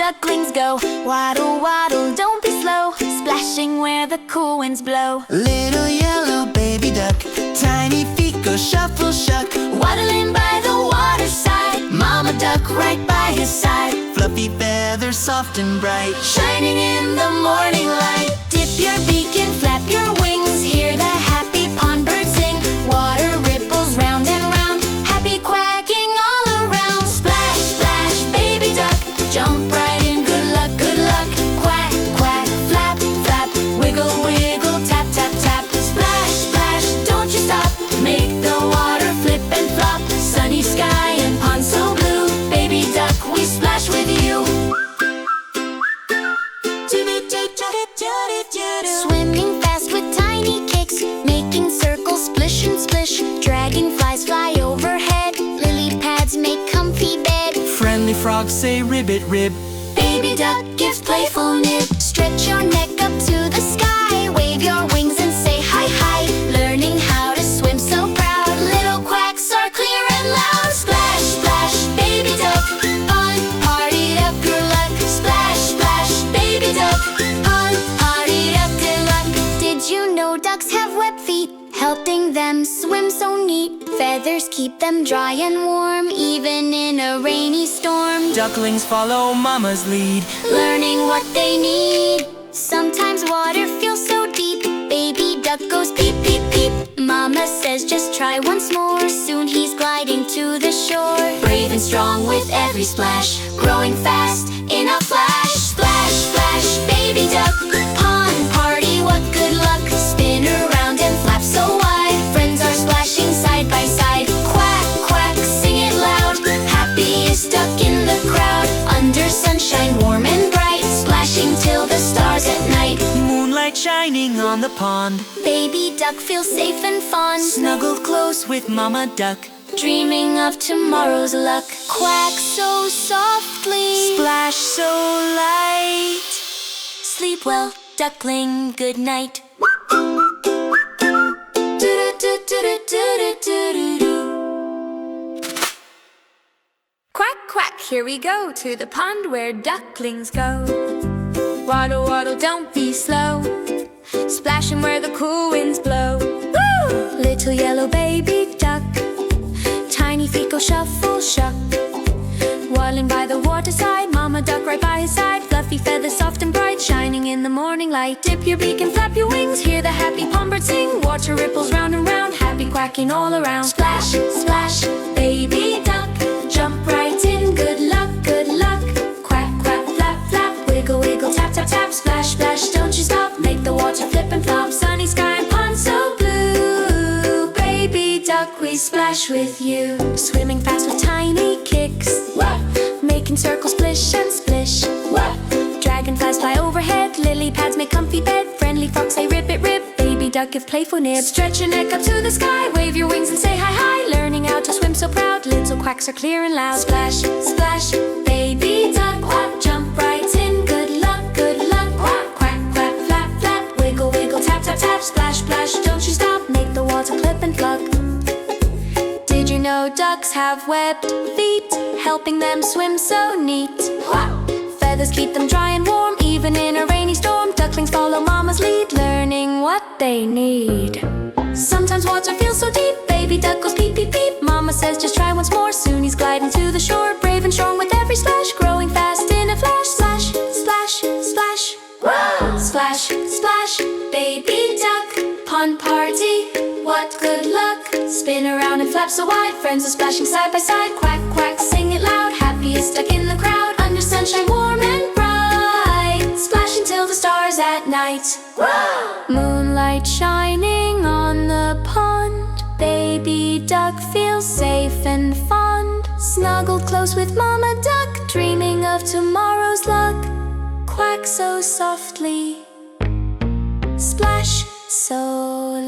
ducklings go. Waddle, waddle, don't be slow, splashing where the cool winds blow. Little yellow baby duck, tiny feet go shuffle shuck. Waddling by the waterside, mama duck right by his side. Fluffy feathers soft and bright, shining in the morning light. Dip your beak and flap your wings, hear the happy pond birds sing. Water ripples round and round, happy quacking all around. Splash, splash, baby duck, jump right in, good luck, good luck. Quack, quack, flap, flap, wiggle, wiggle, tap, tap, tap. Splash, splash, don't you stop, make the water flip and flop. Sunny sky and pond so blue, baby duck, we splash with you. Swimming fast with tiny kicks, making circles splish and splish. Dragonflies fly overhead, lily pads make comfy bed. friendly frogs say ribbit rib. Baby duck gives playful nib. Stretch your neck up to the sky, wave your wings and say hi hi. Learning how to swim so proud, little quacks are clear and loud. Splash, splash, baby duck, pond partied up your luck. Splash, splash, baby duck, pond partied up good luck. Did you know ducks have web feet, helping them swim so neat? Feathers keep them dry and warm, even in a rainy storm. Ducklings follow mama's lead, Learning what they need. Sometimes water feels so deep, baby duck goes peep, peep, peep. Mama says just try once more, soon he's gliding to the shore. Brave and strong with every splash, growing fast in a flash. Splash, splash, baby duck, pond party, what good luck. Spin around and flap so wide, friends are splashing side by side. Quack, quack, sing it loud, happy is stuck in the crowd. Under sunshine warm and bright, splashing till the stars at night. moonlight shining on the pond. Baby duck feels safe and fond, Snuggled close with mama duck, dreaming of tomorrow's luck. Quack so softly, splash so light. sleep well, duckling, good night. Quack, quack, here we go to the pond where ducklings go. Waddle, waddle, don't be slow, splashing where the cool winds blow. Woo! Little yellow baby duck, tiny feet go shuffle, shuck. Waddling by the waterside, mama duck right by his side. Fluffy feathers soft and bright, shining in the morning light. Dip your beak and flap your wings, hear the happy pond birds sing. Water ripples round and round, happy quacking all around. Splash, splash, baby duck, jump right in, good luck, good luck. Quack, quack, flap, flap, wiggle, wiggle, tap, tap, tap. Splash, splash, don't you stop, make the water flip and flop. Sunny sky and pond so blue, baby duck, we splash with you. Swimming fast with tiny kicks, what? Making circles splish and splish, what? Dragonflies fly overhead, lily pads make comfy bed. Friendly frogs say ribbit rib, baby duck give playful nib. Stretch your neck up to the sky, wave your wings and say hi hi. Learning how to swim so proud, little quacks are clear and loud. Splash, splash, baby duck, quack, jump right in, good luck, good luck. Quack, quack, quack, flap, flap, wiggle, wiggle, tap, tap, tap. Splash, splash, don't you stop, make the water clip and pluck. Did you know ducks have webbed feet, helping them swim so neat? Quack. Feathers keep them dry and warm, even in a rainy storm. Ducklings follow mama's lead, learning what they need. Sometimes water feels so deep, baby duck goes peep, peep, peep. Mama says just try once more, soon he's gliding to the shore. Brave and strong with every splash, growing fast in a flash. Splash, splash, splash, whoa! Splash, splash, baby duck, pond party, what good luck. Spin around and flap so wide, friends are splashing side by side. Quack, quack, sing it loud, happy is stuck in the crowd. Under sunshine warm and bright, splashing till the stars at night. Whoa! Moonlight shining on the pond, baby duck feels safe and fond. Snuggled close with mama duck, dreaming of tomorrow's luck. Quack so softly, splash so